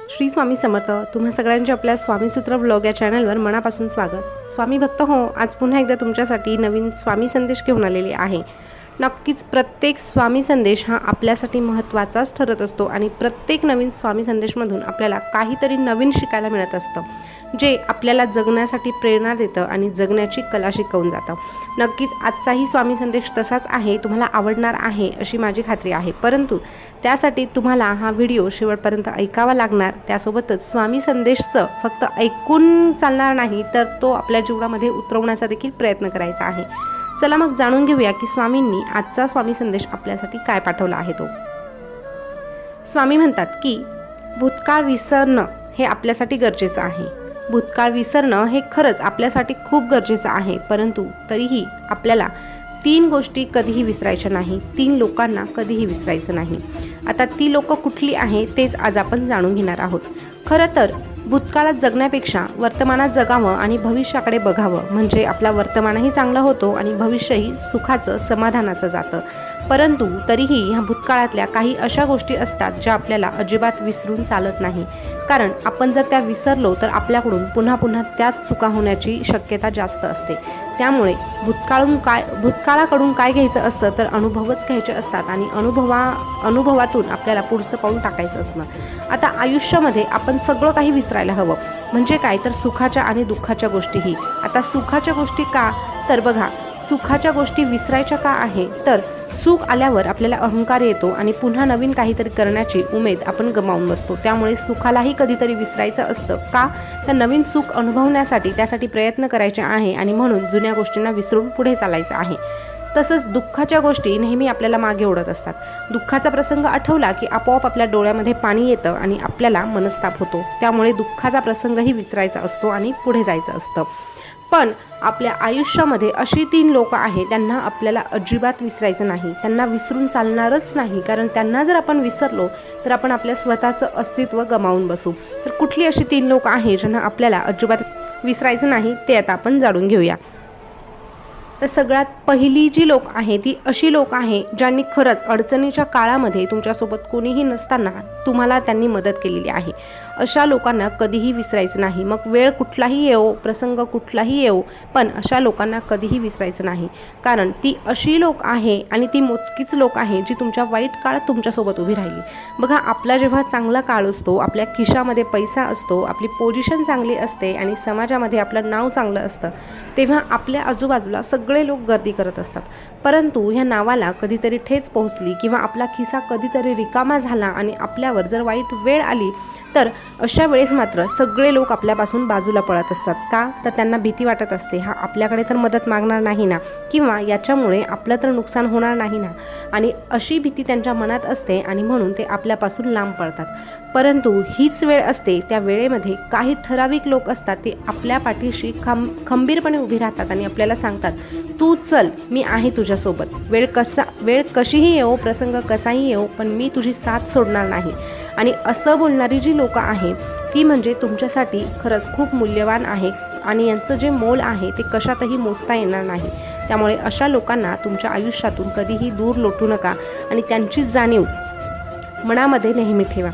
श्री स्वामी समर्थ. तुम्हा सगळ्यांचे आपल्या स्वामीसूत्र ब्लॉग या चॅनलवर मनापासून स्वागत. स्वामी भक्त हो, आज पुन्हा एकदा तुमच्यासाठी नवीन स्वामी संदेश घेऊन आलेले आहे. नक्कीच प्रत्येक स्वामी संदेश हा आपल्यासाठी महत्त्वाचाच ठरत असतो आणि प्रत्येक नवीन स्वामी संदेशमधून आपल्याला काहीतरी नवीन शिकायला मिळत असतं, जे आपल्याला जगण्यासाठी प्रेरणा देतं आणि जगण्याची कला शिकवून जातं. नक्कीच आजचाही स्वामी संदेश तसाच आहे, तुम्हाला आवडणार आहे अशी माझी खात्री आहे. परंतु त्यासाठी तुम्हाला हा व्हिडिओ शेवटपर्यंत ऐकावा लागणार. त्यासोबतच स्वामी संदेशचं फक्त ऐकून चालणार नाही, तर तो आपल्या जीवनामध्ये उतरवण्याचा देखील प्रयत्न करायचा आहे. चला मग जाणून घेऊया की स्वामींनी आजचा स्वामी संदेश आपल्यासाठी काय पाठवला आहे. तो स्वामी म्हणतात की भूतकाळ विसरणं हे आपल्यासाठी गरजेचं आहे. भूतकाळ विसरणं हे खरंच आपल्यासाठी खूप गरजेचं आहे. परंतु तरीही आपल्याला 3 गोष्टी कधीही विसरायच्या नाही, 3 लोकांना कधीही विसरायचं नाही. आता ती लोकं कुठली आहे तेच आज आपण जाणून घेणार आहोत. खरं तर भूतकाळात जगण्यापेक्षा वर्तमानात जगावं आणि भविष्याकडे बघावं, म्हणजे आपला वर्तमानही चांगला होतो आणि भविष्यही सुखाचं समाधानाचं जातं. परंतु तरीही ह्या भूतकाळातल्या काही अशा गोष्टी असतात ज्या आपल्याला अजिबात विसरून चालत नाही. कारण आपण जर त्या विसरलो तर आपल्याकडून पुन्हा पुन्हा त्याच चुका होण्याची शक्यता जास्त असते. त्यामुळे भूतकाळाकडून काय घ्यायचं असतं तर अनुभवच घ्यायचे असतात आणि अनुभवातून आपल्याला पुढचं पाऊल टाकायचं असतं. आता आयुष्यामध्ये आपण सगळं काही विसरायला हवं. म्हणजे काय तर सुखाच्या आणि दुःखाच्या गोष्टीही. आता सुखाच्या गोष्टी का तर बघा, सुखाच्या गोष्टी विसरायच्या का आहे तर सुख आल्यावर आपल्याला अहंकार येतो आणि पुन्हा नवीन काहीतरी करण्याची उमेद आपण गमावून बसतो. त्यामुळे सुखालाही कधीतरी विसरायचं असतं का तर नवीन सुख अनुभवण्यासाठी त्यासाठी प्रयत्न करायचे आहे आणि म्हणून जुन्या गोष्टींना विसरून पुढे चालायचं आहे. तसंच दुःखाच्या गोष्टी नेहमी आपल्याला मागे ओढत असतात. दुःखाचा प्रसंग आठवला की आपोआप आपल्या डोळ्यामध्ये पाणी येतं आणि आपल्याला मनस्ताप होतो. त्यामुळे दुःखाचा प्रसंगही विसरायचा असतो आणि पुढे जायचं असतं. पण आपल्या आयुष्यामध्ये अशी 3 लोकं आहेत, त्यांना आपल्याला अजिबात विसरायचं नाही, त्यांना विसरून चालणारच नाही. कारण त्यांना जर आपण विसरलो तर आपण आपल्या स्वतःचं अस्तित्व गमावून बसू. तर कुठली अशी 3 लोकं आहेत ज्यांना आपल्याला अजिबात विसरायचं नाही ते आता आपण जाणून घेऊया. तर सगळ्यात पहिली जी लोक आहे ती अशी लोक आहे ज्यांनी खरंच अडचणीच्या काळामध्ये तुमच्यासोबत कोणीही नसताना तुम्हाला त्यांनी मदत केलेली आहे. अशा लोकांना कधीही विसरायचं नाही. मग वेळ कुठलाही येवो, प्रसंग कुठलाही येवो, पण अशा लोकांना कधीही विसरायचं नाही. कारण ती अशी लोक आहे आणि ती मोजकीच लोक आहे जी तुमच्या वाईट काळात तुमच्यासोबत उभी राहिली. बघा, आपला जेव्हा चांगला काळ असतो, आपल्या खिशामध्ये पैसा असतो, आपली पोझिशन चांगली असते आणि समाजामध्ये आपलं नाव चांगलं असतं, तेव्हा आपल्या आजूबाजूला सगळे लोक गर्दी करत असतात. परंतु ह्या नावाला कधीतरी ठेच पोहोचली किंवा आपला खिसा कधीतरी रिकामा झाला आणि आपल्यावर जर वाईट वेळ आली तर अशा वेळेस मात्र सगळे लोक आपल्यापासून बाजूला पळत असतात. का तर त्यांना भीती वाटत असते, हा आपल्याकडे तर मदत मागणार नाही ना, किंवा याच्यामुळे आपलं तर नुकसान होणार नाही ना, आणि अशी भीती त्यांच्या मनात असते आणि म्हणून ते आपल्यापासून लांब पळतात. परंतु हीच वेळ असते, त्या वेळेमध्ये काही ठराविक लोक असतात, ते आपल्या पाठीशी खंबीरपणे उभी राहतात आणि आपल्याला सांगतात, तू चल, मी आहे तुझ्यासोबत. वेळ कशीही येवो, प्रसंग कसाही येवो, पण मी तुझी साथ सोडणार नाही. आणि असं बोलणारी जी लोकं आहेत ती म्हणजे तुमच्यासाठी खरंच खूप मूल्यवान आहे आणि यांचं जे मोल आहे ते कशातही मोजता येणार नाही. त्यामुळे अशा लोकांना तुमच्या आयुष्यातून कधीही दूर लोटू नका आणि त्यांची जाणीव मनामध्ये नेहमी ठेवा.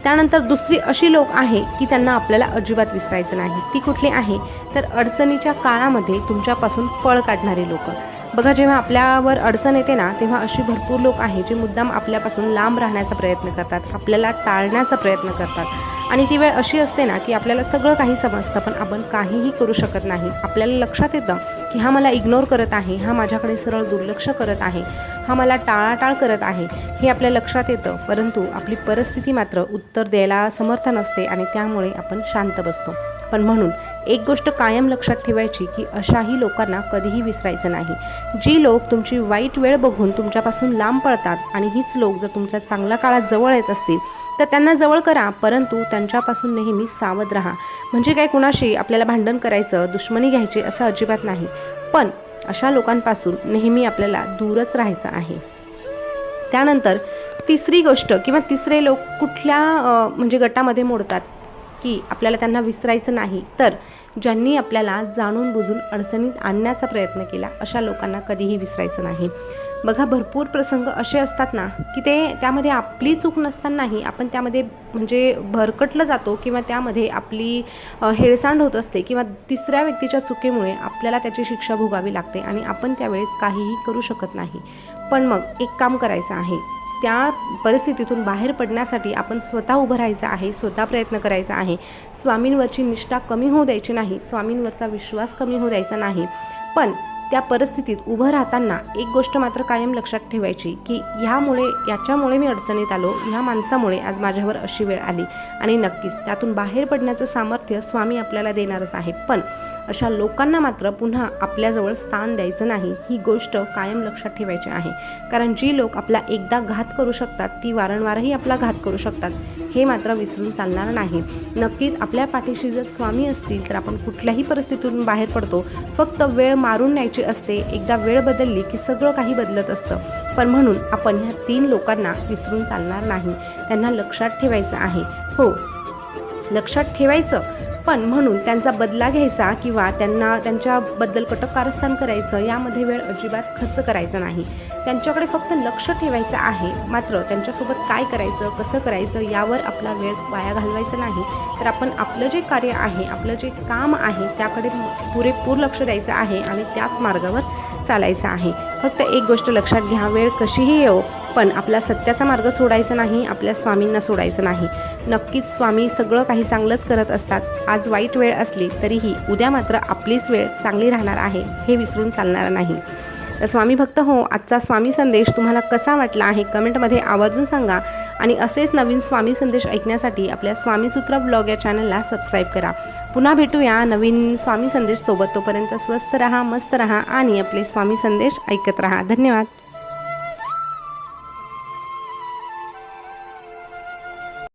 त्यानंतर दुसरी अशी लोक आहे की त्यांना आपल्याला अजिबात विसरायचं नाही. ती कुठली आहे तर अडचणीच्या काळामध्ये तुमच्यापासून पळ काढणारी लोकं. बघा, जेव्हा आपल्यावर अडचण येते ना, तेव्हा अशी भरपूर लोक आहेत जे मुद्दाम आपल्यापासून लांब राहण्याचा प्रयत्न करतात, आपल्याला टाळण्याचा प्रयत्न करतात. आणि ती वेळ अशी असते ना की आपल्याला सगळं काही समजतं पण आपण काहीही करू शकत नाही. आपल्याला लक्षात येतं की हा मला इग्नोर करत आहे, हा माझ्याकडे सरळ दुर्लक्ष करत आहे, हा मला टाळाटाळ करत आहे, हे आपल्या लक्षात येतं. परंतु आपली परिस्थिती मात्र उत्तर द्यायला समर्थ नसते आणि त्यामुळे आपण शांत बसतो. पण म्हणून एक गोष्ट कायम लक्षात ठेवायची की अशाही लोकांना कधीही विसरायचं नाही. जी लोक तुमची वाईट वेळ बघून तुमच्यापासून लांब पळतात आणि हीच लोक जर तुमच्या चांगल्या काळात जवळ येत असतील तर त्यांना जवळ करा, परंतु त्यांच्यापासून नेहमी सावध राहा. म्हणजे काय, कुणाशी आपल्याला भांडण करायचं, दुश्मनी घ्यायची असं अजिबात नाही, पण अशा लोकांपासून नेहमी आपल्याला दूरच राहायचं आहे. त्यानंतर तिसरी गोष्ट किंवा तिसरे लोक कुठल्या म्हणजे गटामध्ये मोडतात की आपल्याला त्यांना विसरायचं नाही, तर ज्यांनी आपल्याला जाणून बुजून अडचणीत आणण्याचा प्रयत्न केला अशा लोकांना कधीही विसरायचं नाही. बघा, भरपूर प्रसंग असे असतात ना की त्यामध्ये आपली चूक नसतानाही आपण त्यामध्ये म्हणजे भरकटलं जातो किंवा त्यामध्ये आपली हेळसांड होत असते किंवा तिसऱ्या व्यक्तीच्या चुकीमुळे आपल्याला त्याची शिक्षा भोगावी लागते आणि आपण त्यावेळेत काहीही करू शकत नाही. पण मग एक काम करायचं आहे, त्या परिस्थितीतून बाहेर पडण्यासाठी आपण स्वतः उभं राहायचं आहे, स्वतः प्रयत्न करायचा आहे. स्वामींवरची निष्ठा कमी होऊ द्यायची नाही, स्वामींवरचा विश्वास कमी होऊ द्यायचा नाही. पण त्या परिस्थितीत उभं राहताना एक गोष्ट मात्र कायम लक्षात ठेवायची की याच्यामुळे मी अडचणीत आलो, ह्या माणसामुळे आज माझ्यावर अशी वेळ आली आणि नक्कीच त्यातून बाहेर पडण्याचं सामर्थ्य स्वामी आपल्याला देणारच आहे. पण अशा लोकांना मात्र पुन्हा आपल्याजवळ स्थान द्यायचं नाही, ही गोष्ट कायम लक्षात ठेवायची आहे. कारण जी लोक आपला एकदा घात करू शकतात ती वारंवारही आपला घात करू शकतात, हे मात्र विसरून चालणार नाही. नक्कीच आपल्या पाठीशी जर स्वामी असतील तर आपण कुठल्याही परिस्थितीतून बाहेर पडतो. फक्त वेळ मारून न्यायची असते. एकदा वेळ बदलली की सगळं काही बदलत असतं. पण म्हणून आपण ह्या 3 लोकांना विसरून चालणार नाही, त्यांना लक्षात ठेवायचं आहे. हो, लक्षात ठेवायचं, पण म्हणून त्यांचा बदला घ्यायचा किंवा त्यांच्याबद्दल कटक कारस्थान करायचं यामध्ये वेळ अजिबात खर्च करायचा नाही. त्यांच्याकडे फक्त लक्ष ठेवायचं आहे, मात्र त्यांच्यासोबत काय करायचं, कसं करायचं यावर आपला वेळ वाया घालवायचा नाही. तर आपण आपलं जे कार्य आहे, आपलं जे काम आहे त्याकडे पुरेपूर लक्ष द्यायचं आहे आणि त्याच मार्गावर चालायचं आहे. फक्त एक गोष्ट लक्षात घ्या, वेळ कशीही येवो पण आपला सत्याचा मार्ग सोडायचा नाही, आपल्या स्वामींना सोडायचं नाही. नक्कीच स्वामी सगळं काही चांगलंच करत असतात. आज वाईट वेळ असली तरीही उद्या मात्र आपलीच वेळ चांगली राहणार आहे, हे विसरून चालणार नाही. तर स्वामी भक्त हो, आजचा स्वामी संदेश तुम्हाला कसा वाटला आहे कमेंटमध्ये आवर्जून सांगा आणि असेच नवीन स्वामी संदेश ऐकण्यासाठी आपल्या स्वामीसूत्र ब्लॉग या चॅनलला सबस्क्राईब करा. पुन्हा भेटूया नवीन स्वामी संदेश सोबत. तोपर्यंत स्वस्थ रहा, मस्त रहा आणि आपले स्वामी संदेश ऐकत रहा. धन्यवाद.